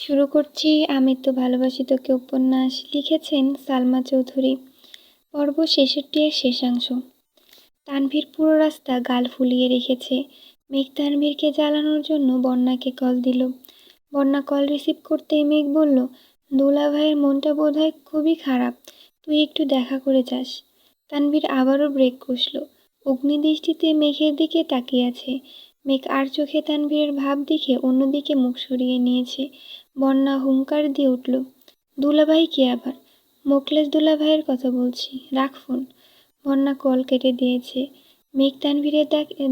শুরু করছি আমি তো ভালোবাসি তোকে উপন্যাস। লিখেছেন সালমা চৌধুরী। পর্ব ৬৬ এর শেষাংশ। তানভীর পুরো রাস্তা গাল ফুলিয়ে রেখেছে। মেঘ তানভীরকে জ্বালানোর জন্য বন্যাকে কল দিল। বন্যা কল রিসিভ করতেই মেঘ বলল, দোলা ভাইয়ের মনটা বোধহয় খুবই খারাপ, তুই একটু দেখা করে যাস। তানভীর আবারও ব্রেক কষল। অগ্নিদৃষ্টিতে মেঘের দিকে তাকিয়ে আছে। মেঘ আর চোখে তানভীরের ভাব দেখে অন্যদিকে মুখ সরিয়ে নিয়েছে। বন্যা হুঙ্কার দিয়ে উঠল, দুলাভাই কে আবার? মোকলেস দুলাভাইয়ের কথা বলছি, রাখ ফোন। বন্যা কল কেটে দিয়েছে। মেঘ তানভীরের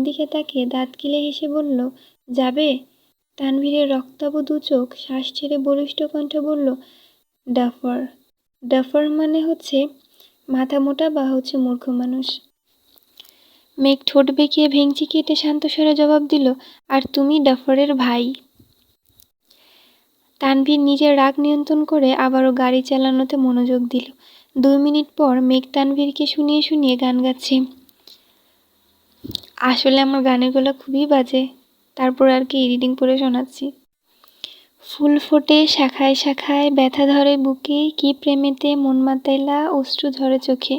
দিকে তাকিয়ে দাঁত কিলে হেসে বলল, যাবে? তানভীরের রক্তাভ দু চোখ শ্বাস ছেড়ে বলিষ্ঠ কণ্ঠে বলল, ডাফার। ডাফার মানে হচ্ছে মাথা মোটা বা হচ্ছে মূর্খ মানুষ। মেঘ ঠোঁট বেঁকিয়ে ভেঙচি কেটে শান্ত স্বরে জবাব দিল, আর তুমি ডাফারের ভাই। তানভীর নিজের রাগ নিয়ন্ত্রণ করে আবারও গাড়ি চালানোতে মনোযোগ দিল। ২ মিনিট পর মেঘ তানভীরকে শুনিয়ে শুনিয়ে গান গাচ্ছে। আসলে আমার গানের গলা খুবই বাজে, তারপর আর কি রিডিং পড়ে শোনাচ্ছি। ফুল ফোটে শাখায় শাখায়, ব্যথা ধরে বুকে, কি প্রেমেতে মন মাতাইলা, অশ্রু ঝরে চোখে।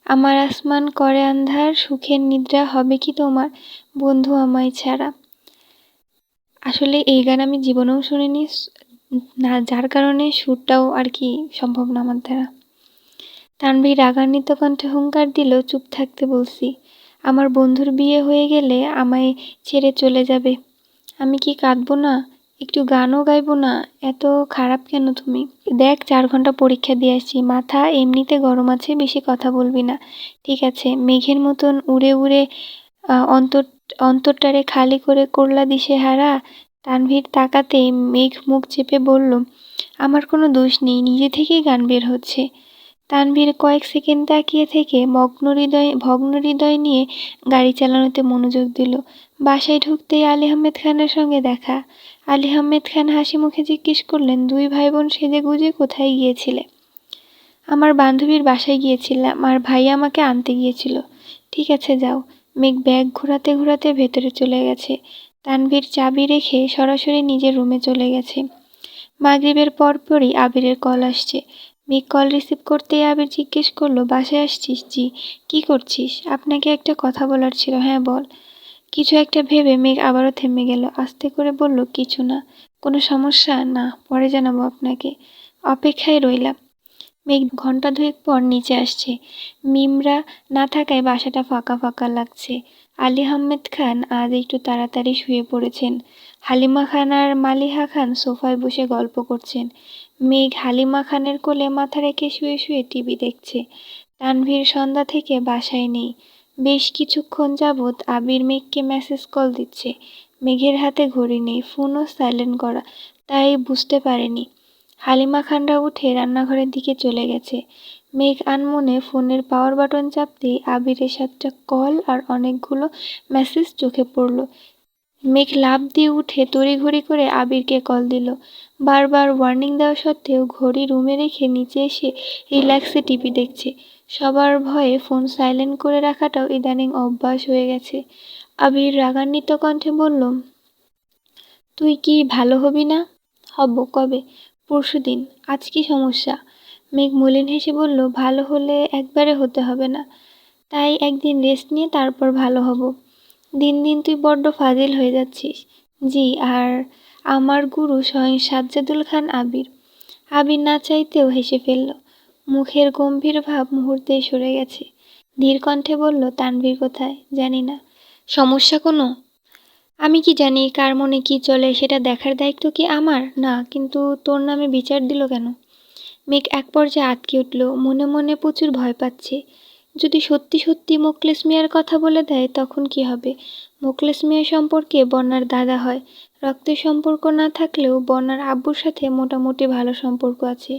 আমার আসমান করে আন্ধার, সুখের নিদ্রা হবে কি তোমার, বন্ধু আমায় ছাড়া। আসলে এই গান আমি জীবনেও শুনিনি, না, যার কারণে সুরটাও আর কি সম্ভব না আমার দ্বারা। তানভীর রাগান্বিত কণ্ঠে হুঙ্কার দিল, চুপ থাকতে বলছি। আমার বন্ধুর বিয়ে হয়ে গেলে আমায় ছেড়ে চলে যাবে। আমি কি কাঁদবো না? একটু গানও গাইবো না? এত খারাপ কেন তুমি? দেখ, 4 ঘন্টা পরীক্ষা দিয়ে আসছি, মাথা এমনিতে গরম আছে, বেশি কথা বলবি না, ঠিক আছে? মেঘের মতন উড়ে উড়ে অন্তরটারে খালি করে করলা দিশেহারা। তানভীর তাকাতেই মেঘ মুখ চেপে বলল, আমার কোনো দোষ নেই, নিজে থেকেই গান বের হচ্ছে। তানভীর কয়েক সেকেন্ড তাকিয়ে থেকে ভগ্ন হৃদয় নিয়ে গাড়ি চালানোতে মনোযোগ দিল। বাসায় ঢুকতেই আলী আহমেদ খানের সঙ্গে দেখা। আলী আহমেদ খান হাসি মুখে জিজ্ঞেস করলেন, 2 ভাই বোন সেজে গুজে কোথায় গিয়েছিলে? আমার বান্ধবীর বাসায় গিয়েছিলাম, আর ভাইয়া আমাকে আনতে গিয়েছিল। ঠিক আছে, যাও। মেঘ ব্যাগ ঘোরাতে ঘোরাতে ভেতরে চলে গেছে। তানভীর চাবি রেখে সরাসরি নিজের রুমে চলে গেছে। মাগরিবের পরপরই আবিরের কল আসছে। মেঘ কল রিসিভ করতেই আবির জিজ্ঞেস করলো, বাসায় আসছিস? জি। কি করছিস? আপনাকে একটা কথা বলার ছিল। হ্যাঁ বল। কিছু একটা ভেবে মেঘ আবারও থেমে গেল। আস্তে করে বলল, কিছু না। কোনো সমস্যা? না, পরে জানাবো আপনাকে। অপেক্ষায় রইলাম। মেঘ ঘন্টা 2 পর নিচে আসছে। মিমরা না থাকায় বাসাটা ফাঁকা ফাঁকা লাগছে। আলী আহমেদ খান আজ একটু তাড়াতাড়ি শুয়ে পড়েছেন। হালিমা খান আর মালিহা খান সোফায় বসে গল্প করছেন। মেঘ হালিমা খানের কোলে মাথা রেখে শুয়ে শুয়ে টিভি দেখছে। তানভীর সন্ধ্যা থেকে বাসায় নেই। বেশ কিছুক্ষণ যাবৎ আবির মেঘকে মেসেজ কল দিচ্ছে। মেঘের হাতে ঘড়ি নেই, ফোনও সাইলেন্ট করা, তাই বুঝতে পারেনি। হালিমা খানরা উঠে রান্নাঘরের দিকে চলে গেছে। মেঘ আনমনে ফোনের পাওয়ার বাটন চাপতেই আবিরের 7টা কল আর অনেকগুলো মেসেজ চোখে পড়ল। মেঘ লাফ দিয়ে উঠে তড়িঘড়ি করে আবিরকে কল দিল। বারবার ওয়ার্নিং দেওয়া সত্ত্বেও ঘড়ি রুমে রেখে নিচে এসে রিল্যাক্সে টিভি দেখছে। সবার ভয়ে ফোন সাইলেন্ট করে রাখাটাও ইদানিং অভ্যাস হয়ে গেছে। আবির রাগান্বিত কণ্ঠে বলল, তুই কি ভালো হবি না? হব। কবে? পরশুদিন। আজ কি সমস্যা? মেঘ মলিন হেসে বলল, ভালো হলে একবারে হতে হবে না, তাই একদিন রেস্ট নিয়ে তারপর ভালো হব। দিন দিন তুই বড্ড ফাজিল হয়ে যাচ্ছিস। জি, আর আমার গুরু স্বয়ং সাজ্জাদুল খান আবির। আবির না চাইতেও হেসে ফেলল। মুখের গম্ভীর ভাব মুহূর্তেই সরে গেছে। ধীর কণ্ঠে বলল, তানভীর কোথায়? জানি না। সমস্যা কোনো? আমি কি জানি কার মনে কি চলে, সেটা দেখার দায়িত্ব কি আমার? না, কিন্তু তোর নামে বিচার দিল কেন? মেঘ এক পর্যায়ে আঁতকে উঠল। মনে মনে প্রচুর ভয় পাচ্ছে। যদি সত্যি সত্যি মোকলেস মিয়ার কথা বলে দেয় তখন কি হবে? মোকলেস মিয়া সম্পর্কে বন্যার দাদা হয়। রক্তের সম্পর্ক না থাকলেও বন্যার আব্বুর সাথে মোটামুটি ভালো সম্পর্ক আছে।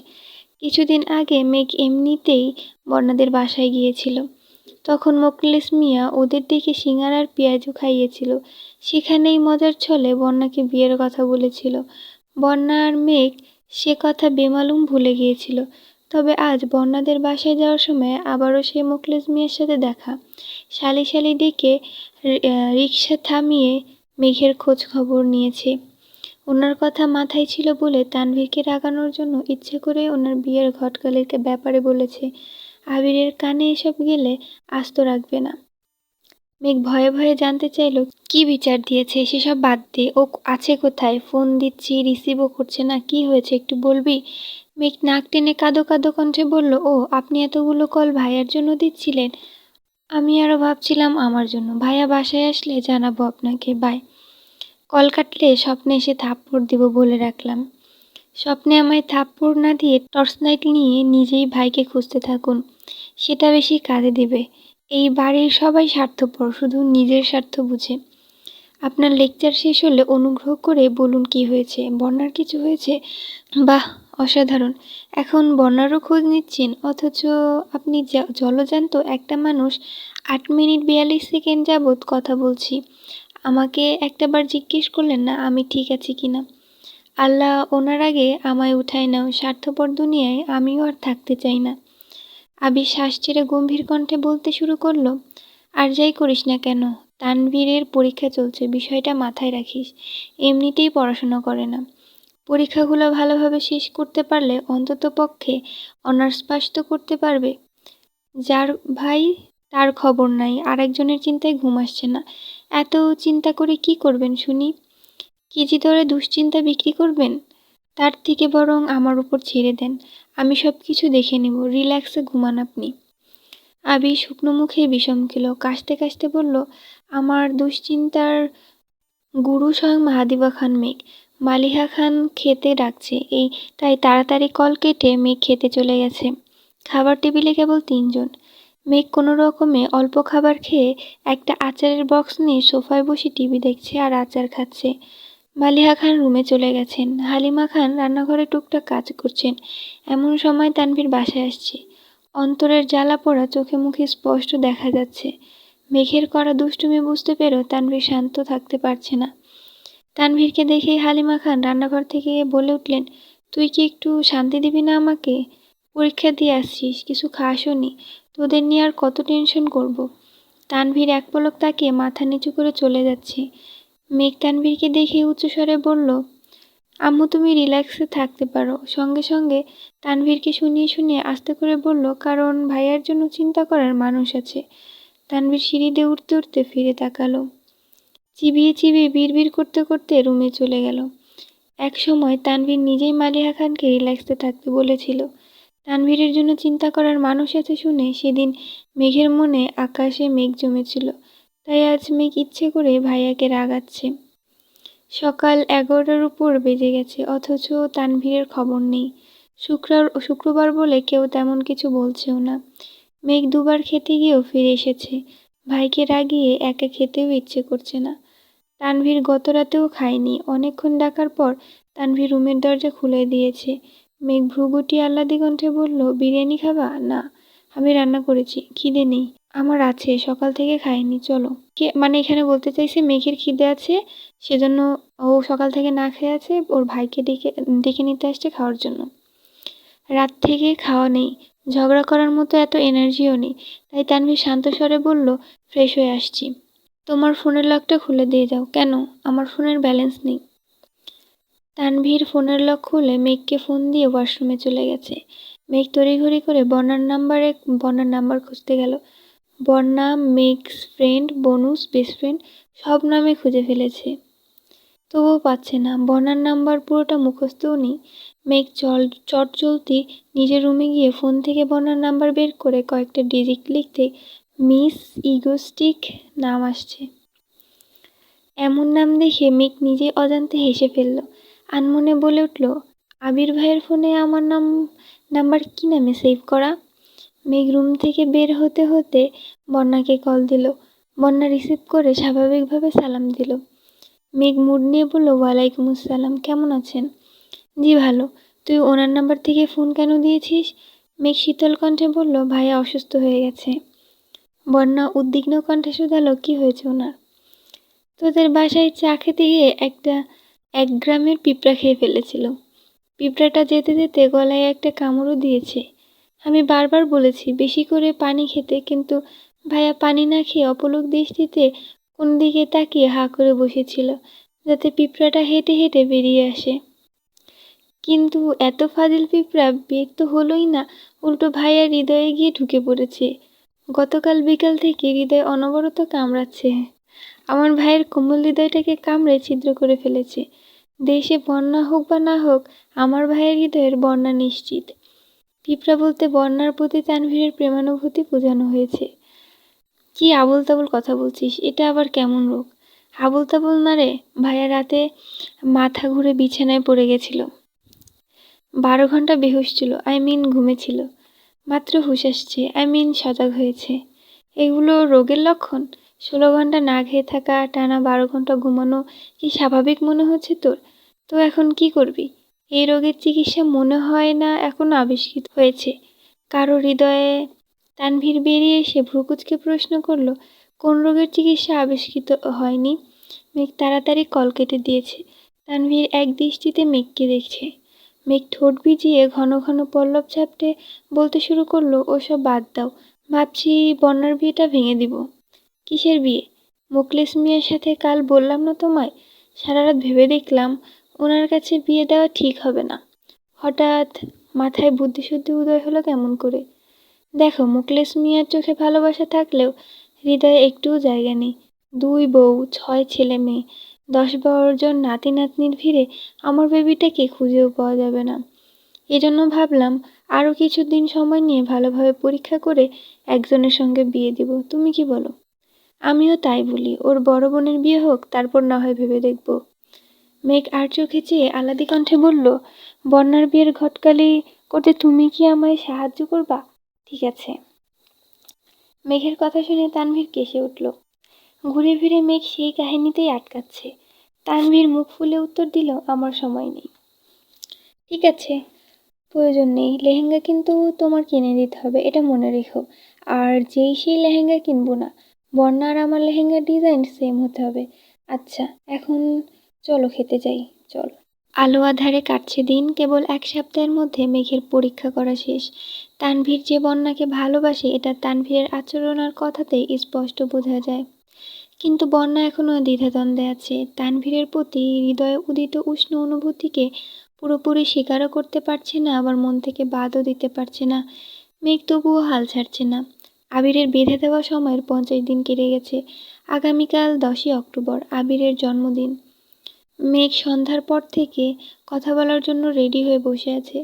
কিছুদিন আগে মেঘ এমনিতেই বন্যাদের বাসায় গিয়েছিল। তখন মোকলেস মিয়া ওদের ডেকে সিঙ্গারা আর পেঁয়াজু খাইয়েছিল। সেখানেই মজার ছলে বন্যাকে বিয়ের কথা বলেছিল। বন্যা আর মেঘ সে কথা বেমালুম ভুলে গিয়েছিল। তবে আজ বন্যাদের বাসায় যাওয়ার সময় আবারও সেই মোকলেস মিয়ার সাথে দেখা। শালি শালি ডেকে রিকশা থামিয়ে মেঘের খোঁজ খবর নিয়েছে। ওনার কথা মাথায় ছিল বলে তানভীরকে রাগানোর জন্য ইচ্ছে করে ওনার বিয়ের ঘটকালির ব্যাপারে বলেছে। আবিরের কানে এসব গেলে আস্ত রাখবে না। মেঘ ভয়ে ভয়ে জানতে চাইল কি বিচার দিয়েছে, সেসব বাদ দে, ও আছে কোথায়? ফোন দিচ্ছি, রিসিভও করছে না, কি হয়েছে একটু বলবি? মেঘ নাক টেনে কাঁদো কাঁদো কণ্ঠে বলল, ও আপনি এতগুলো কল ভাইয়ার জন্য দিচ্ছিলেন? আমি আরও ভাবছিলাম আমার জন্য। ভাইয়া বাসায় আসলে জানাবো আপনাকে, বাই। কল কাটলে স্বপ্নে এসে থাপ্পড় দিব বলে রাখলাম। স্বপ্নে আমায় থাপ্পড় না দিয়ে টর্চ লাইট নিয়ে নিজেই ভাইকে খুঁজতে থাকুন, সেটা বেশি কাজে দিবে। এই বাড়ির সবাই স্বার্থপর, শুধু নিজের স্বার্থ বুঝে। আপনার লেকচার শেষ হলে অনুগ্রহ করে বলুন কি হয়েছে। বন্যার কিছু হয়েছে? বাহ, অসাধারণ। এখন বন্যারও খোঁজ নিচ্ছেন, অথচ আপনি জলজান্ত একটা মানুষ। 8 মিনিট 42 সেকেন্ড যাবৎ কথা বলছি, আমাকে একটাবার জিজ্ঞেস করলেন না আমি ঠিক আছি কিনা? আল্লাহ ওনার আগে আমায় উঠায় নাও, স্বার্থপর দুনিয়ায় আমিও আর থাকতে চাই না। আবির শ্বাস ছেড়ে গম্ভীর কণ্ঠে বলতে শুরু করলো, আর যাই করিস না কেন, তানভীরের পরীক্ষা চলছে, বিষয়টা মাথায় রাখিস। এমনিতেই পড়াশোনা করে না, পরীক্ষাগুলো ভালোভাবে শেষ করতে পারলে অন্তত পক্ষে অনার্স পাস তো করতে পারবে। যার ভাই তার খবর নাই, আরেকজনের চিন্তায় ঘুম আসছে না। এত চিন্তা করে কি করবেন শুনি? কেজি দরে দুশ্চিন্তা বিক্রি করবেন? তার থেকে বরং আমার উপর ছেড়ে দেন, আমি সব কিছু দেখে নেব, রিল্যাক্সে ঘুমান আপনি। আবি শুকনো মুখে বিষম খেলো, কাশতে কাশতে বলল, আমার দুশ্চিন্তার গুরু স্বয়ং মাহাদিবা খান মেঘ। মালিহা খান খেতে ডাকছে, তাই তাড়াতাড়ি কল কেটে মেঘ খেতে চলে গেছে। খাবার টেবিলে কেবল 3 জন। মেঘ কোনো রকমে অল্প খাবার খেয়ে একটা আচারের বক্স নিয়ে সোফায় বসে টিভি দেখছে আর আচার খাচ্ছে। মালিহা খান রুমে চলে গেছেন, হালিমা খান রান্নাঘরে টুকটাক কাজ করছেন। এমন সময় তানভীর বাসায় আসছে। অন্তরের জ্বালা পোড়া চোখে মুখে স্পষ্ট দেখা যাচ্ছে। মেঘের করা দুষ্টুমি বুঝতে পেরেও তানভীর শান্ত থাকতে পারছে না। তানভীরকে দেখেই হালিমা খান রান্নাঘর থেকে বলে উঠলেন, তুই কি একটু শান্তি দিবি না আমাকে? পরীক্ষা দিয়ে আসছিস, কিছু খাসও নি, তোদের নিয়ে আর কত টেনশন করব। তানভীর এক পলক তাকিয়ে মাথা নিচু করে চলে যাচ্ছে। মেঘ তানভীরকে দেখে উচ্চস্বরে বলল, আম্মু তুমি রিল্যাক্সে থাকতে পারো। সঙ্গে সঙ্গে তানভীরকে শুনিয়ে শুনিয়ে আস্তে করে বলল, কারণ ভাইয়ার জন্য চিন্তা করার মানুষ আছে। তানভীর সিঁড়ি দিয়ে উঠতে উঠতে ফিরে তাকালো, চিবিয়ে চিবিয়ে বিড়বিড় করতে করতে রুমে চলে গেল। এক সময় তানভীর নিজেই মালিহা খানকে রিল্যাক্সে থাকতে বলেছিল। তানভীরের জন্য চিন্তা করার মানুষ আছে শুনে সেদিন মেঘের মনে আকাশে মেঘ জমেছিল, তাই আজ মেঘ ইচ্ছে করে ভাইয়াকে রাগাচ্ছে। সকাল 11টার উপর বেজে গেছে, অথচ তানভীরের খবর নেই। শুক্রবার বলে কেউ তেমন কিছু বলছেও না। মেঘ দুবার খেতে গিয়েও ফিরে এসেছে। ভাইকে রাগিয়ে একা খেতেও ইচ্ছে করছে না। তানভীর গত রাতেও খায়নি। অনেকক্ষণ ডাকার পর তানভীর রুমের দরজা খুলে দিয়েছে। মেঘ ভ্রু গুটিয়ে আহ্লাদি কণ্ঠে বলল, বিরিয়ানি খাবা? না, আমি রান্না করেছি, খিদে নেই। আমার আছে, সকাল থেকে খাইনি, চলো। মানে এখানে বলতে চাইছে মেঘের খিদে আছে, সেজন্য ও সকাল থেকে না খেয়ে আছে, ওর ভাইকে ডেকে নিতে আসছে খাওয়ার জন্য। রাত থেকে খাওয়া নেই, ঝগড়া করার মতো এত এনার্জিও নেই। তাই তানভীর শান্ত স্বরে বলল, ফ্রেশ হয়ে আসছি। তোমার ফোনের লকটা খুলে দিয়ে যাও। কেন? আমার ফোনের ব্যালেন্স নেই। তানভীর ফোনের লক খুলে মেঘকে ফোন দিয়ে ওয়াশরুমে চলে গেছে। মেঘ তড়িঘড়ি করে বন্যার নাম্বার খুঁজতে গেল। বন্যা, মেঘস ফ্রেন্ড, বনুস, বেস্ট ফ্রেন্ড সব নামে খুঁজে ফেলেছে, তবুও পাচ্ছে না। বন্যার নাম্বার পুরোটা মুখস্থও নেই। মেঘ চটজলদি নিজের রুমে গিয়ে ফোন থেকে বন্যার নাম্বার বের করে কয়েকটা ডিজিট লিখতে মিস ইগোস্টিক নাম আসছে। এমন নাম দেখে মেঘ নিজে অজান্তে হেসে ফেলল। আনমনে বলে উঠল, আবির ভাইয়ের ফোনে আমার নাম্বার কি নামে সেভ করা? মেঘ রুম থেকে বের হতে হতে বন্যাকে কল দিল। বন্যা রিসিভ করে স্বাভাবিকভাবে সালাম দিল। মেঘ মুড নিয়ে বলল, ওয়ালাইকুম আসসালাম, কেমন আছেন? জি ভালো। তুই ওনার নাম্বার থেকে ফোন কেন দিয়েছিস? মেঘ শীতল কণ্ঠে বলল, ভাইয়া অসুস্থ হয়ে গেছে। বন্যা উদ্বিগ্ন কণ্ঠে শুধালো, কি হয়েছে ওনার? তোদের বাসায় চা খেতে গিয়ে এক গ্রামের পিঁপড়া খেয়ে ফেলেছিল। পিঁপড়াটা যেতে যেতে গলায় একটা কামড়ও দিয়েছে। আমি বারবার বলেছি বেশি করে পানি খেতে, কিন্তু ভাইয়া পানি না খেয়ে অপলক দৃষ্টিতে কোন দিকে তাকিয়ে হাঁ করে বসেছিল, যাতে পিঁপড়াটা হেঁটে হেঁটে বেরিয়ে আসে। কিন্তু এত ফাজিল পিঁপড়া বের তো হলোই না, উল্টো ভাইয়ার হৃদয়ে গিয়ে ঢুকে পড়েছে। গতকাল বিকাল থেকে হৃদয় অনবরত কামড়াচ্ছে। আমার ভাইয়ের কোমল হৃদয়টাকে কামড়ে ছিদ্র করে ফেলেছে। দেশে বন্যা হোক বা না হোক, আমার ভাইয়ের হৃদয়ের বন্যা নিশ্চিত। পিঁপড়া বলতে বন্যার প্রতি তানভীরের প্রেমানুভূতি বোঝানো হয়েছে। কি আবোল তাবোল কথা বলছিস, এটা আবার কেমন রোগ? আবোল তাবোল না রে ভাইয়া, রাতে মাথা ঘুরে বিছানায় পড়ে গেছিল। 12 ঘন্টা বেহুশ ছিল, ঘুমেছিল। মাত্র হুঁশ আসছে, সজাগ হয়েছে। এগুলো রোগের লক্ষণ? 16 ঘন্টা না খেয়ে থাকা, টানা 12 ঘন্টা ঘুমানো কি স্বাভাবিক মনে হচ্ছে তোর? তো এখন কি করবি? এই রোগের চিকিৎসা মনে হয় না এখনো আবিষ্কৃত হয়েছে। কারো হৃদয়ে তানভীর বেরিয়ে এসে ভ্রুকুচকে প্রশ্ন করল, কোন রোগের চিকিৎসা আবিষ্কৃত হয়নি? মেঘ তাড়াতাড়ি কল কেটে দিয়েছে। তানভীর এক দৃষ্টিতে মেঘকে দেখছে। মেঘ ঠোঁট ভিজিয়ে ঘন ঘন পল্লব ঝাপটে বলতে শুরু করলো, ওসব বাদ দাও, ভাবছি বন্যার বিয়েটা ভেঙে দিব। কিসের বিয়ে? মোখলেস মিয়ার সাথে কাল বললাম না তোমায়? সারা রাত ভেবে দেখলাম ওনার কাছে বিয়ে দেওয়া ঠিক হবে না। হঠাৎ মাথায় বুদ্ধিশুদ্ধি উদয় হলো কেমন করে? দেখো, মোখলেস মিয়ার চোখে ভালোবাসা থাকলেও হৃদয়ে একটুও জায়গা নেই। 2 বউ, 6 ছেলে মেয়ে, 10-12 জন নাতি নাতনির ভিড়ে আমার বেবিটাকে খুঁজেও পাওয়া যাবে না। এজন্য ভাবলাম আরও কিছুদিন সময় নিয়ে ভালোভাবে পরীক্ষা করে একজনের সঙ্গে বিয়ে দিব। তুমি কি বলো? আমিও তাই বলি, ওর বড় বোনের বিয়ে হোক, তারপর না হয় ভেবে দেখব। মেঘ আর চোখে চেয়ে আলাদি কণ্ঠে বলল, বন্যার বিয়ের ঘটকালি করতে তুমি কি আমায় সাহায্য করবা? ঠিক আছে। মেঘের কথা শুনে তানভীর কেসে উঠল। ঘুরে ফিরে মেঘ সেই কাহিনীতেই আটকাচ্ছে। তানভীর মুখ ফুলে উত্তর দিল, আমার সময় নেই। ঠিক আছে, প্রয়োজন নেই। লেহেঙ্গা কিন্তু তোমার কিনে দিতে হবে, এটা মনে রেখো। আর যেই সেই লেহেঙ্গা কিনবো না, বন্যা আর আমার লেহেঙ্গার ডিজাইন সেম হতে হবে। আচ্ছা, এখন চলো খেতে যাই, চলো। আলো আঁধারে কাটছে দিন। কেবল 1 সপ্তাহের মধ্যে মেঘের পরীক্ষা করা শেষ। তানভীর যে বন্যাকে ভালোবাসে এটা তানভীরের আচরণ আর কথাতেই স্পষ্ট বোঝা যায়। কিন্তু বন্যা এখনও দ্বিধাদ্বন্দ্বে আছে। তানভীরের প্রতি হৃদয়ে উদিত উষ্ণ অনুভূতিকে পুরোপুরি স্বীকারও করতে পারছে না, আবার মন থেকে বাদও দিতে পারছে না। মেঘ তবুও হাল ছাড়ছে না। আবিরের বেঁধে দেওয়া সময়ের 50 দিন কেটে গেছে। আগামীকাল 10ই অক্টোবর, আবিরের জন্মদিন। মেঘ সন্ধ্যার পর থেকে কথা বলার জন্য রেডি হয়ে বসে আছে।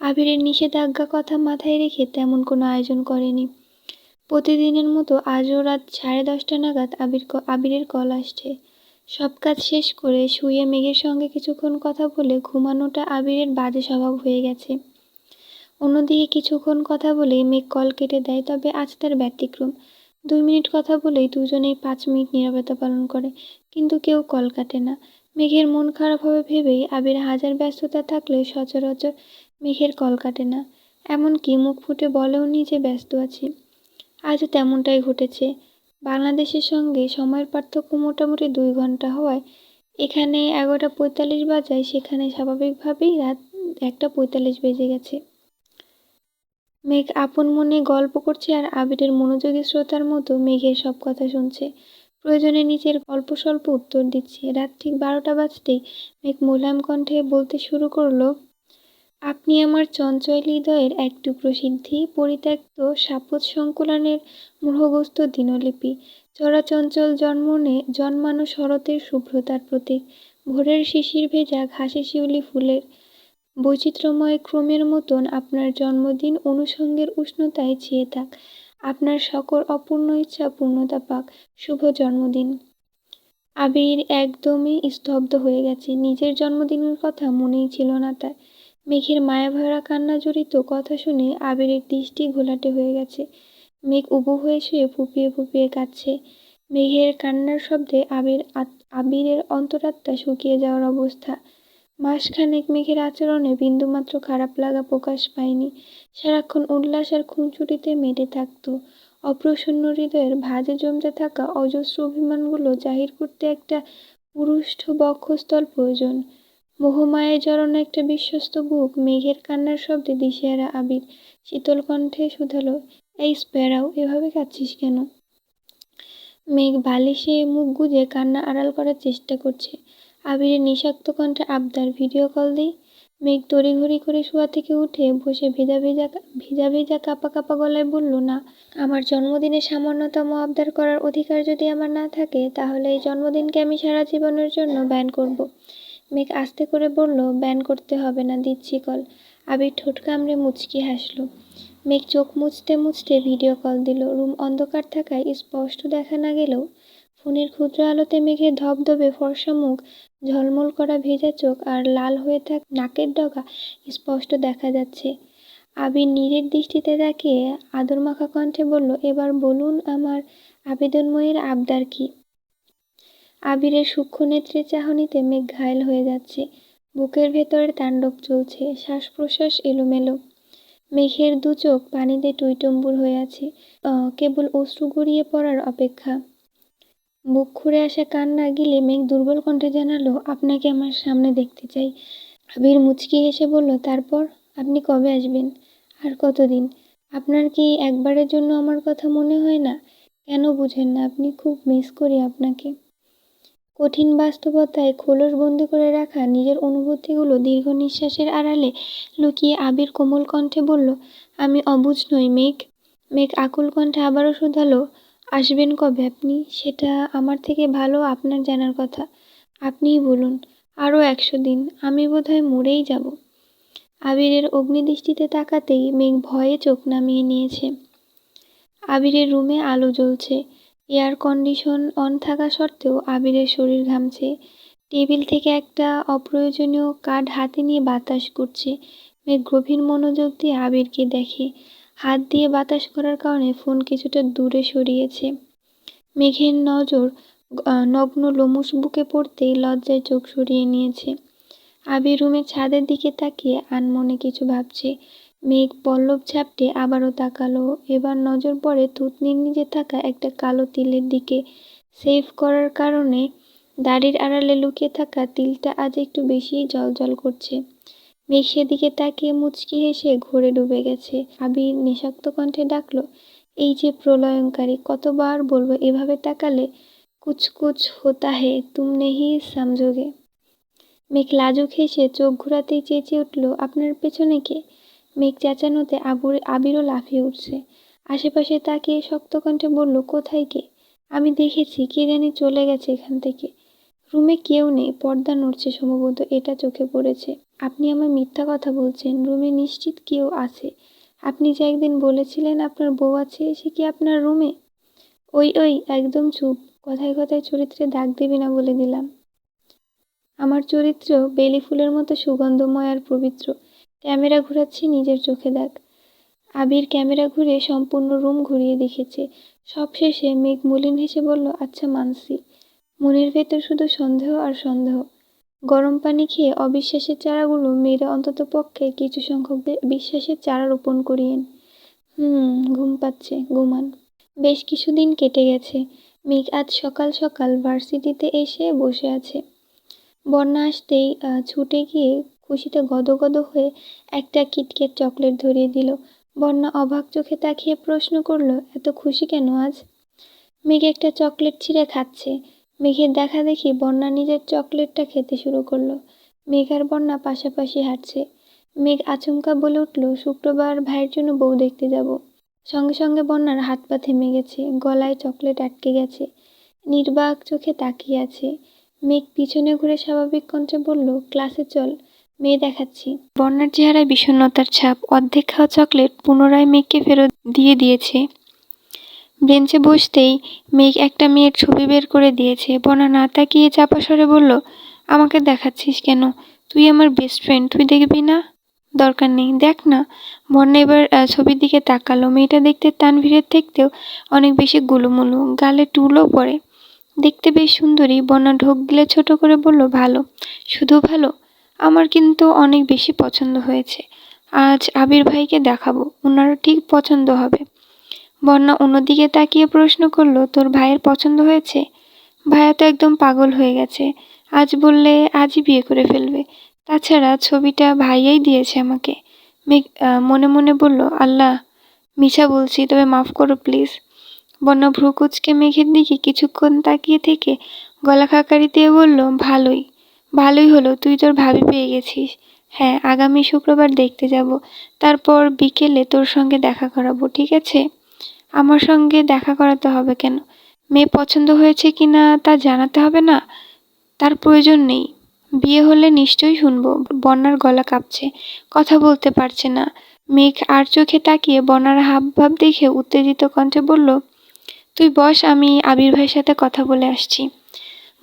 আবিরের নিষেধাজ্ঞা কথা মাথায় রেখে তেমন কোনো আয়োজন করেনি। প্রতিদিনের মতো আজও রাত 10:30 নাগাদ আবিরের কল আসছে। সব কাজ শেষ করে শুয়ে মেঘের সঙ্গে কিছুক্ষণ কথা বলে ঘুমানোটা আবিরের বাজে স্বভাব হয়ে গেছে। অন্যদিকে কিছুক্ষণ কথা বলেই মেঘ কল কেটে দেয়, তবে আজ তার ব্যতিক্রম। 2 মিনিট কথা বলেই দুজনেই 5 মিনিট নীরবতা পালন করে, কিন্তু কেউ কল কাটে না। মেঘের মন খারাপ হবে ভেবেই আবির হাজার ব্যস্ততা থাকলেও সচরাচর মেঘের কল কাটে না। এমনকি মুখ ফুটে বলেও নি যে ব্যস্ত আছি। আজও তেমনটাই ঘটেছে। বাংলাদেশের সঙ্গে সময়ের পার্থক্য মোটামুটি 2 ঘন্টা হওয়ায় এখানে 11:45 বাজায়, সেখানে স্বাভাবিকভাবেই রাত 1:45 বেজে গেছে। মেঘ আপন মনে গল্প করছে আর আবিরের মনোযোগী শ্রোতার মতো মেঘের সব কথা শুনছে। প্রয়োজনে নিজের অল্পস্বল্প উত্তর দিচ্ছে। রাত ঠিক 12টা বাজতেই মেঘ মোলায়েম কণ্ঠে বলতে শুরু করলো, আপনি আমার চঞ্চল হৃদয়ের এক টুকরো সিদ্ধি, পরিত্যক্ত সাপোজ সংকুলানের মোহগ্রস্ত দিনলিপি, চরাচঞ্চল জন্মানো শরতের শুভ্রতার প্রতীক, ভোরের শিশির ভেজা ঘাসে শিউলি ফুলের বৈচিত্র্যময় ক্রমের মতন আপনার জন্মদিন অনুষঙ্গের উষ্ণতায় ছেয়ে থাক, আপনার সকল অপূর্ণ ইচ্ছা পূর্ণতা পাক, শুভ জন্মদিন। আবির একদমই স্তব্ধ হয়ে গেছে। নিজের জন্মদিনের কথা মনেই ছিল না তার। মেঘের মায়াভরা কান্না জড়িত কথা শুনে আবিরের দৃষ্টি ঘোলাটে হয়ে গেছে। মেঘ উবু হয়ে শুয়ে ফুঁপিয়ে ফুঁপিয়ে কাঁদছে। মেঘের কান্নার শব্দে আবিরের অন্তরাত্মা শুকিয়ে যাওয়ার অবস্থা। মাসখানেক মেঘের আচরণে বিন্দুমাত্র খারাপ লাগা প্রকাশ পায়নি। সারাক্ষণ উল্লাস আর খুনসুটিতে মেতে থাকত। অপ্রসন্ন হৃদয়ের ভাঁজে জমতে থাকা অজস্র অভিমানগুলো জাহির করতে একটা পুরুষ্ঠ বক্ষস্থল প্রয়োজন। মোহমায়ায় জড়ানো একটা বিশ্বস্ত বুক। মেঘের কান্নার শব্দে দিশেহারা আবির শীতল কণ্ঠে শুধালো, এই স্প্যারাও, এভাবে কাঁদছিস কেন? মেঘ বালিশে মুখ গুজে কান্না আড়াল করার চেষ্টা করছে। আবিরের নিঃশব্দ কণ্ঠে আবদার, ভিডিও কল দিই। মেঘ তড়িঘড়ি করে শোয়া থেকে উঠে বসে ভিজা ভিজা ভিজা ভিজা কাঁপা কাঁপা গলায় বলল, না, আমার জন্মদিনে সামান্যতম আবদার করার অধিকার যদি আমার না থাকে, তাহলে এই জন্মদিনকে আমি সারা জীবনের জন্য ব্যান করব। মেঘ আস্তে করে বলল, ব্যান করতে হবে না, দিচ্ছি কল। আবির ঠোঁট কামড়ে মুচকি হাসল। মেঘ চোখ মুছতে মুছতে ভিডিও কল দিল। রুম অন্ধকার থাকায় স্পষ্ট দেখা না গেলেও ফোনের ক্ষুদ্র আলোতে মেঘের ধবধবে ফর্সা মুখ, ঝলমল করা ভেজা চোখ আর লাল হয়ে থাকা নাকের ডগা স্পষ্ট দেখা যাচ্ছে। আবির নীরের দৃষ্টিতে তাকিয়ে আদর মাখা কণ্ঠে বলল, এবার বলুন আমার আবেদনময়ীর আবদার কি? আবিরের সূক্ষ্ম নেত্রের চাহনিতে মেঘ ঘায়েল হয়ে যাচ্ছে। বুকের ভেতরে তাণ্ডব চলছে, শ্বাস প্রশ্বাস এলোমেলো। মেঘের দু চোখ পানিতে টইটম্বুর হয়ে আছে, কেবল অশ্রু গড়িয়ে পড়ার অপেক্ষা। বুক খুঁড়ে আসা কান্না গিলে মেঘ দুর্বল কণ্ঠে জানালো, আপনাকে আমার সামনে দেখতে চাই। আবির মুচকি হেসে বলল, তারপর? আপনি কবে আসবেন? আর কতদিন? আপনার কি একবারের জন্য আমার কথা মনে হয় না? কেন বুঝেন না আপনি? খুব মিস করি আপনাকে। কঠিন বাস্তবতায় খোলস বন্দি করে রাখা নিজের অনুভূতিগুলো দীর্ঘ নিঃশ্বাসের আড়ালে লুকিয়ে আবির কোমল কণ্ঠে বলল, আমি অবুঝ নই মেঘ। মেঘ আকুল কণ্ঠে আবারও শুধালো, আসবেন কবে আপনি? সেটা আমার থেকে ভালো আপনার জানার কথা। আপনিই বলুন। আরও 100 দিন, আমি বোধহয় মরেই যাব। আবিরের অগ্নিদৃষ্টিতে তাকাতেই মেঘ ভয়ে চোখ নামিয়ে নিয়েছে। আবিরের রুমে আলো জ্বলছে, এয়ার কন্ডিশন অন থাকা সত্ত্বেও আবিরের শরীর ঘামছে। টেবিল থেকে একটা অপ্রয়োজনীয় কার্ড হাতে নিয়ে বাতাস করছে। মেঘ গভীর মনোযোগ দিয়ে আবিরকে দেখে। হাত দিয়ে বাতাস করার কারণে ফোন কিছুটা দূরে সরিয়েছে। মেঘের নজর নগ্ন লোমশ বুকে পড়তেই লজ্জায় চোখ সরিয়ে নিয়েছে। আবির রুমের ছাদের দিকে তাকিয়ে আনমনে কিছু ভাবছে। মেঘ পল্লব ঝাপটে আবারও তাকালো। এবার নজর পড়ে থুতনির নিচে থাকা একটা কালো তিলের দিকে। সেভ করার কারণে দাড়ির আড়ালে লুকিয়ে থাকা তিলটা আজ একটু বেশিই জ্বলজ্বল করছে। মেঘ সেদিকে তাকিয়ে মুচকি হেসে ঘোরে ডুবে গেছে। আবির নিঃশব্দ কণ্ঠে ডাকলো, এই যে প্রলয়ঙ্কারী, কতবার বলবো এভাবে তাকালে কুছ কুছ হোতা হে, তুম নেহি সমঝোগে। মেঘ লাজুক হেসে চোখ ঘোরাতেই চেঁচিয়ে উঠল, আপনার পেছনে কে? মেঘ চেঁচানোতে আবিরও লাফিয়ে উঠছে। আশেপাশে তাকিয়ে শক্ত কণ্ঠে বলল, কোথায় কে? আমি দেখেছি, কে জানি চলে গেছে এখান থেকে। রুমে কেউ নেই, পর্দা নড়ছে সম্ভবত, এটা চোখে পড়েছে। আপনি আমায় মিথ্যা কথা বলছেন, রুমে নিশ্চিত কেউ আছে। আপনি যে একদিন বলেছিলেন আপনার বউ আছে, সে কি আপনার রুমে? ওই ওই, একদম চুপ, কথায় কথায় চরিত্রে দাগ দিবি না বলে দিলাম। আমার চরিত্র বেলি ফুলের মতো সুগন্ধময় আর পবিত্র। ক্যামেরা ঘোরাচ্ছি, নিজের চোখে দেখ। আবির ক্যামেরা ঘুরে সম্পূর্ণ রুম ঘুরিয়ে দেখেছে। সবশেষে মেঘ মলিন হেসে বলল, আচ্ছা মানছি। মনের ভেতর শুধু সন্দেহ আর সন্দেহ। গরম পানি খেয়ে অবিশ্বাসের চারাগুলো মেরে অন্তত পক্ষে কিছু সংখ্যক বিশ্বাসের চারা রোপণ করিয়েন। ঘুম পাচ্ছে, ঘুমান। বেশ কিছুদিন কেটে গেছে। মেঘ আজ সকাল সকাল ভার্সিটিতে এসে বসে আছে। বন্যা আসতেই ছুটে গিয়ে খুশিতে গদগদ হয়ে একটা কিটক্যাট চকলেট ধরিয়ে দিল। বন্যা অবাক চোখে তাকিয়ে প্রশ্ন করল, এত খুশি কেন আজ? মেঘ একটা চকলেট ছিঁড়ে খাচ্ছে। মেঘের দেখা দেখি বন্যা নিজের চকলেটটা খেতে শুরু করলো। মেঘ আর বন্যা পাশাপাশি হাঁটছে। মেঘ আচমকা বলে উঠল, শুক্রবার ভাইয়ের জন্য বউ দেখতে যাব। সঙ্গে সঙ্গে বন্যার হাত পা থেমে গেছে, গলায় চকলেট আটকে গেছে, নির্বাক চোখে তাকিয়ে আছে। মেঘ পিছনে ঘুরে স্বাভাবিক কণ্ঠে বলল, ক্লাসে চল, মেয়ে দেখাচ্ছি। বন্যার চেহারায় বিষণ্ণতার ছাপ। অর্ধেক খাওয়া চকলেট পুনরায় মেঘকে ফেরত দিয়ে দিয়েছে। বেঞ্চে বসতেই মেঘ একটা মেয়ের ছবি বের করে দিয়েছে। বন্যা না তাকিয়ে চাপা স্বরে বলল, আমাকে দেখাচ্ছিস কেন? তুই আমার বেস্ট ফ্রেন্ড, তুই দেখবি না? দরকার নেই, দেখ না। বন্যা এবার ছবির দিকে তাকালো। মেয়েটা দেখতে তানভীরের থেকেও অনেক বেশি গুলুমুলু, গালে টুলও পড়ে, দেখতে বেশ সুন্দরী। বন্যা ঢোক গিলে ছোট করে বলল, ভালো? শুধু ভালো? আমার কিন্তু অনেক বেশি পছন্দ হয়েছে। আজ আবির ভাইকে দেখাবো, ওনারও ঠিক পছন্দ হবে। বন্যা অন্যদিকে তাকিয়ে প্রশ্ন করল, তোর ভাইয়ের পছন্দ হয়েছে? ভাইয়া তো একদম পাগল হয়ে গেছে, আজ বললে আজই বিয়ে করে ফেলবে। তাছাড়া ছবিটা ভাইয়াই দিয়েছে আমাকে। মেঘ মনে মনে বলল, আল্লাহ, মিছা বলছি, তবে মাফ করো প্লিজ। বন্যা ভ্রুকুচকে মেঘের দিকে কিছুক্ষণ তাকিয়ে থেকে গলা খাকারি দিয়ে বলল, ভালোই, ভালোই হলো, তুই তোর ভাবি পেয়ে গেছিস। হ্যাঁ, আগামী শুক্রবার দেখতে যাব। তারপর বিকেলে তোর সঙ্গে দেখা করাবো, ঠিক আছে? আমার সঙ্গে দেখা করাতে হবে কেন? মেয়ে পছন্দ হয়েছে কিনা তা জানাতে হবে না? তার প্রয়োজন নেই। বিয়ে হলে নিশ্চয়ই শুনবো। বন্যার গলা কাঁপছে, কথা বলতে পারছে না। মেঘ আর চোখে তাকিয়ে বন্যার হাবভাব দেখে উত্তেজিত কণ্ঠে বলল, তুই বস, আমি আবির ভাইয়ের সাথে কথা বলে আসছি।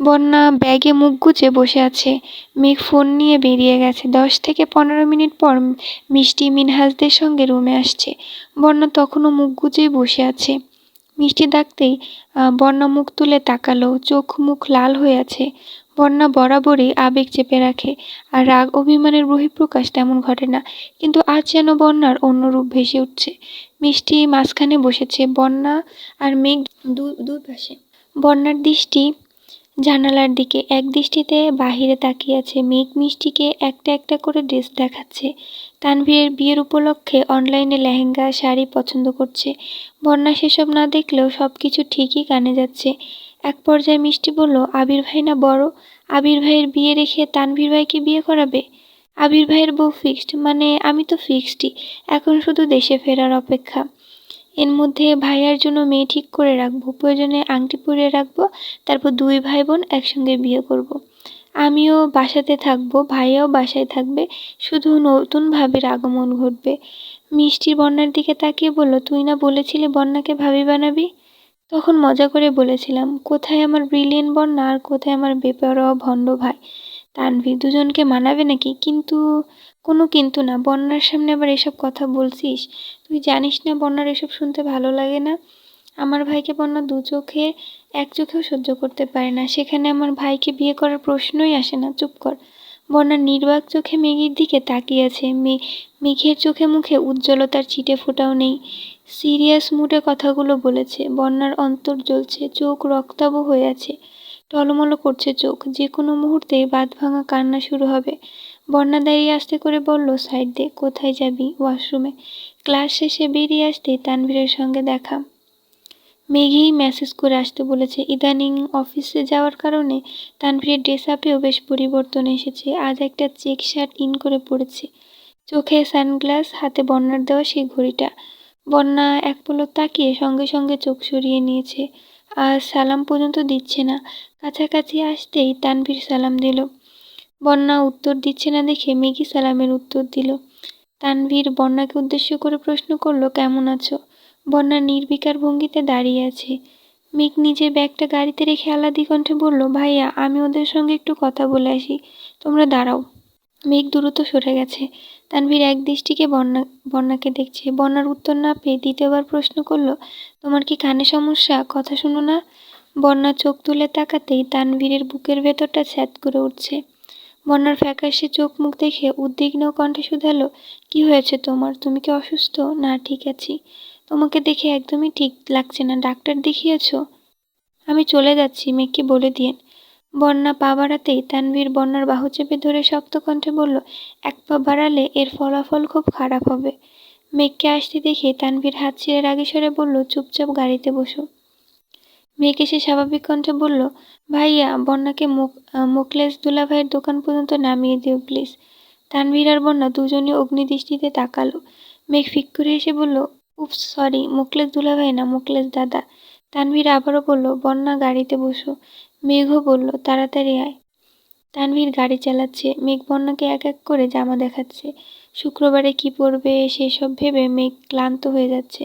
বন্যা ব্যাগে মুখ গুজে বসে আছে। মেঘ ফোন নিয়ে বেরিয়ে গেছে। 10 থেকে 15 মিনিট পর মিষ্টি মিনহাজদের সঙ্গে রুমে আসছে। বন্যা তখনও মুখ গুজেই বসে আছে। মিষ্টি ডাকতেই বন্যা মুখ তুলে তাকালো, চোখ মুখ লাল হয়ে আছে। বন্যা বরাবরই আবেগ চেপে রাখে, আর রাগ অভিমানের বহিঃপ্রকাশ তেমন ঘটে না, কিন্তু আজ যেন বন্যার অন্য রূপ ভেসে উঠছে। মিষ্টি মাঝখানে বসেছে, বন্যা আর মেঘ দুই পাশে। বন্যার দৃষ্টি জানালার দিকে, এক দৃষ্টিতে বাহিরে তাকিয়ে আছে। মেঘ মিষ্টিকে একটা একটা করে ড্রেস দেখাচ্ছে। তানভীরের বিয়ের উপলক্ষে অনলাইনে লেহেঙ্গা শাড়ি পছন্দ করছে। বন্যা সেসব না দেখলেও সব কিছু ঠিকই কানে যাচ্ছে। এক পর্যায়ে মিষ্টি বলল, আবির ভাই না বড়, আবির ভাইয়ের বিয়ে রেখে তানভীর ভাইকে বিয়ে করাবে? আবির ভাইয়ের বউ ফিক্সড? মানে আমি তো ফিক্সডই, এখন শুধু দেশে ফেরার অপেক্ষা। এর মধ্যে ভাইয়ার জন্য মেয়ে ঠিক করে রাখবো, প্রয়োজনে আংটি পরিয়ে রাখবো, তারপর দুই ভাই বোন একসঙ্গে বিয়ে করব। আমিও বাসাতে থাকবো, ভাইয়াও বাসায় থাকবে, শুধু নতুন ভাবির আগমন ঘটবে। মিষ্টির বন্যার দিকে তাকিয়ে বলল, তুই না বলেছিলি বন্যাকে ভাবি বানাবি? তখন মজা করে বলেছিলাম, কোথায় আমার ব্রিলিয়েন্ট বন্যা আর কোথায় আমার বেপরোয়া ভণ্ড ভাই তানভীর, দুজনকে মানাবে নাকি? কিন্তু কোনো কিন্তু না, বন্যার সামনে আবার এসব কথা বলছিস? তুই জানিস না বন্যার এসব শুনতে ভালো লাগে না। আমার ভাইকে বন্যা দু চোখে এক চোখেও সহ্য করতে পারে না, সেখানে আমার ভাইকে বিয়ে করার প্রশ্নই আসে না। চুপ কর। বন্যা নির্বাক চোখে মেঘের দিকে তাকিয়ে আছে। মেঘের চোখে মুখে উজ্জ্বলতার ছিটে ফোঁটাও নেই। সিরিয়াস মুডে কথাগুলো বলেছে। বন্যার অন্তর জ্বলছে, চোখ রক্তাভ হয়ে আছে, টলমল করছে চোখ, যে কোনো মুহূর্তেই বাঁধ ভাঙা কান্না শুরু হবে। বন্যা দাঁড়িয়ে আস্তে করে বলল, সাইড দে। কোথায় যাবি? ওয়াশরুমে। ক্লাস শেষে বেরিয়ে আসতেই তানভীরের সঙ্গে দেখা। মেঘেই মেসেজ করে আসতে বলেছে। ইদানিং অফিসে যাওয়ার কারণে তানভীরের ড্রেস আপেও বেশ পরিবর্তন এসেছে। আজ একটা চেক শার্ট ইন করে পড়েছে, চোখে সানগ্লাস, হাতে বন্যার দেওয়া সেই ঘড়িটা। বন্যা এক পলক তাকিয়ে সঙ্গে সঙ্গে চোখ সরিয়ে নিয়েছে, আর সালাম পর্যন্ত দিচ্ছে না। কাছাকাছি আসতেই তানভীর সালাম দিল। বন্যা উত্তর দিচ্ছে না দেখে মেঘি সালামের উত্তর দিল। তানভীর বন্যাকে উদ্দেশ্য করে প্রশ্ন করল, কেমন আছো? বন্যা নির্বিকার ভঙ্গিতে দাঁড়িয়ে আছে। মেঘ নিজের ব্যাগটা গাড়িতে রেখে আহ্লাদি কণ্ঠে বলল, ভাইয়া আমি ওদের সঙ্গে একটু কথা বলে আসি, তোমরা দাঁড়াও। মেঘ দ্রুত সরে গেছে। তানভীর এক দৃষ্টিকে বন্যাকে দেখছে। বন্যার উত্তর না পেয়ে দ্বিতীয়বার প্রশ্ন করল, তোমার কি কানে সমস্যা? কথা শোনো না? বন্যা চোখ তুলে তাকাতেই তানভীরের বুকের ভেতরটা ছ্যাদ করে উঠছে। বন্যার ফ্যাকাশে চোখ মুখ দেখে উদ্বিগ্ন কণ্ঠে শুধালো, কি হয়েছে তোমার? তুমি কি অসুস্থ? না, ঠিক আছি। তোমাকে দেখে একদমই ঠিক লাগছে না, ডাক্তার দেখিয়েছ? আমি চলে যাচ্ছি, মেঘকে বলে দিয়েন। বন্যা পা বাড়াতেই তানভীর বন্যার বাহু চেপে ধরে শক্ত কণ্ঠে বলল, এক পা বাড়ালে এর ফলাফল খুব খারাপ হবে। মেঘকে আসতে দেখে তানভীর হাত ছেড়ে রাগী স্বরে বলল, চুপচাপ গাড়িতে বসো। মেঘ এসে স্বাভাবিক কণ্ঠে বলল, ভাইয়া বন্যাকে মোকলেস দুলাভাইয়ের দোকান পর্যন্ত নামিয়ে দিও প্লিজ। তানভীর আর বন্যা দুজনই অগ্নিদৃষ্টিতে তাকালো। মেঘ ফিক করে হেসে বলল, উপস সরি, মোকলেস দুলাভাই না, মোকলেস দাদা। তানভীর আবারও বলল, বন্যা গাড়িতে বসো। মেঘও বলল, তাড়াতাড়ি আয়। তানভীর গাড়ি চালাচ্ছে। মেঘ বন্যাকে এক এক করে জামা দেখাচ্ছে। শুক্রবারে কি পরবে সেসব ভেবে মেঘ ক্লান্ত হয়ে যাচ্ছে।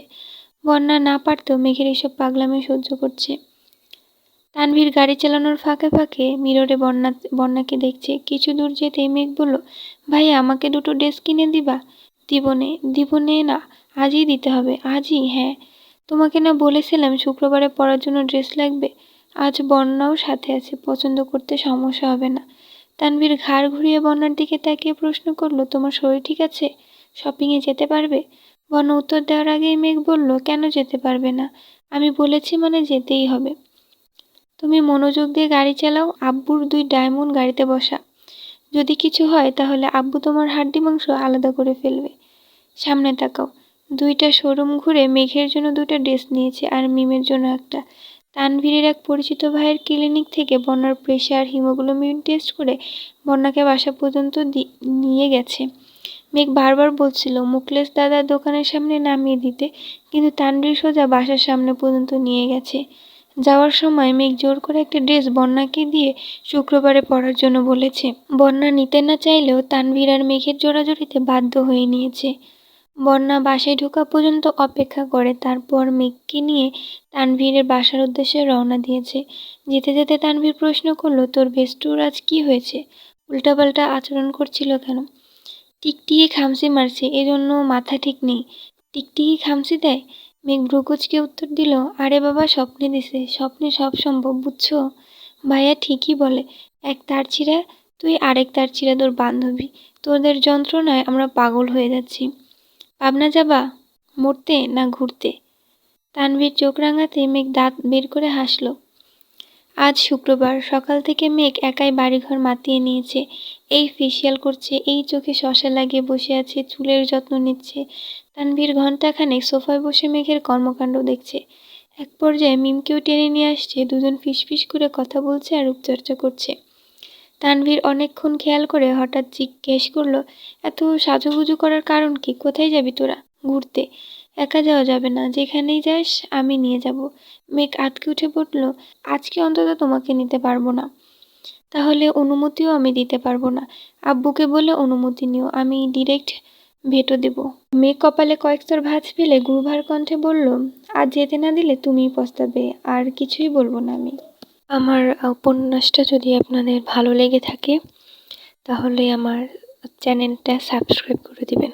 বন্যা না পারতেও মেঘের এসব পাগলামি সহ্য করছে। তানভীর গাড়ি চালানোর ফাঁকে ফাঁকে মিররে বন্যাকে দেখছে। কিছু দূর যেতেই মেঘ বলল, ভাই আমাকে দুটো ড্রেস কিনে দিবা? দিবনে না, আজই দিতে হবে। আজই? হ্যাঁ। তোমাকে না বলেছিলাম শুক্রবারে পরার জন্য ড্রেস লাগবে? আজ বন্যাও সাথে আছে, পছন্দ করতে সমস্যা হবে না। তানভীর ঘাড় ঘুরিয়ে বন্যার দিকে তাকিয়ে প্রশ্ন করল, তোমার শরীর ঠিক আছে? শপিংয়ে যেতে পারবে? বন্যা উত্তর দেওয়ার আগেই মেঘ বলল, কেন যেতে পারবে না? আমি বলেছি মানে যেতেই হবে। তুমি মনোযোগ দিয়ে গাড়ি চালাও। আব্বুর 2 ডায়মন্ড গাড়িতে বসা। যদি কিছু হয় তাহলে আব্বু তোমার হাড্ডি মাংস আলাদা করে ফেলবে। সামনে তাকাও। 2টা শোরুম ঘুরে মেঘের জন্য 2টা ড্রেস নিয়েছে আর মিমের জন্য একটা। তানভীরের এক পরিচিত ভাইয়ের ক্লিনিক থেকে বন্যার প্রেশার, হিমোগ্লোবিন টেস্ট করে বন্যাকে বাসা পর্যন্ত নিয়ে গেছে। মেঘ বারবার বলছিল মুকলেশ দাদার দোকানের সামনে নামিয়ে দিতে, কিন্তু তানভীর সোজা বাসার সামনে পর্যন্ত নিয়ে গেছে। যাওয়ার সময় মেঘ জোর করে একটা ড্রেস বন্যাকে দিয়ে শুক্রবারে পরার জন্য বলেছে। বন্যা নিতে না চাইলেও তানভীর আর মেঘের জোড়াজোড়িতে বাধ্য হয়ে নিয়েছে। বন্যা বাসায় ঢোকা পর্যন্ত অপেক্ষা করে, তারপর মেঘকে নিয়ে তানভীরের বাসার উদ্দেশ্যে রওনা দিয়েছে। যেতে যেতে তানভীর প্রশ্ন করলো, তোর বেস্টুর আজ কি হয়েছে? উল্টাপাল্টা আচরণ করছিল কেন? টিকটিকি খামচি মারছে, এজন্য মাথা ঠিক নেই। টিকটিকি খামচি দেয়? মেঘ ভ্রুকুচকে উত্তর দিল, আরে বাবা, স্বপ্নে দিছে, স্বপ্নে সব সম্ভব, বুঝছো? ভাইয়া ঠিকই বলে, এক তার ছিঁড়া তুই, আরেক তার ছিঁড়া তোর বান্ধবী। তোদের যন্ত্রণায় আমরা পাগল হয়ে যাচ্ছি। পাবনা যাবা মরতে না ঘুরতে? তানভীর চোখ রাঙাতে মেঘ দাঁত বের করে হাসল। আজ শুক্রবার সকাল থেকে মেঘ একাই বাড়িঘর মাতিয়ে নিয়েছে। এই ফেসিয়াল করছে, এই চোখে শসা লাগিয়ে বসে আছে, চুলের যত্ন নিচ্ছে। তানভীর ঘণ্টাখানেক সোফায় বসে মেঘের কর্মকাণ্ড দেখছে। এক পর্যায়ে মিমকেও টেনে নিয়ে আসছে, দুজন ফিসফিস করে কথা বলছে আর রূপচর্চা করছে। তানভীর অনেকক্ষণ খেয়াল করে হঠাৎ জিজ্ঞেস করলো, এত সাজুগুজু করার কারণ কি? কোথায় যাবি তোরা? ঘুরতে। একা যাওয়া যাবে না, যেখানেই যাস আমি নিয়ে যাব। মেঘ আঁতকে উঠে পড়ল, আজকে অন্তত তোমাকে নিতে পারবো না। তাহলে অনুমতিও আমি দিতে পারবো না। আব্বুকে বলে অনুমতি নিও, আমি ডিরেক্ট ভেটো দেব। মেঘ কপালে কয়েক স্তর ভাঁজ ফেলে গুরুভার কণ্ঠে বলল, আজ যেতে না দিলে তুমিই পস্তাবে, আর কিছুই বলবো না আমি। আমার উপন্যাসটা যদি আপনাদের ভালো লেগে থাকে তাহলে আমার চ্যানেলটা সাবস্ক্রাইব করে দিবেন।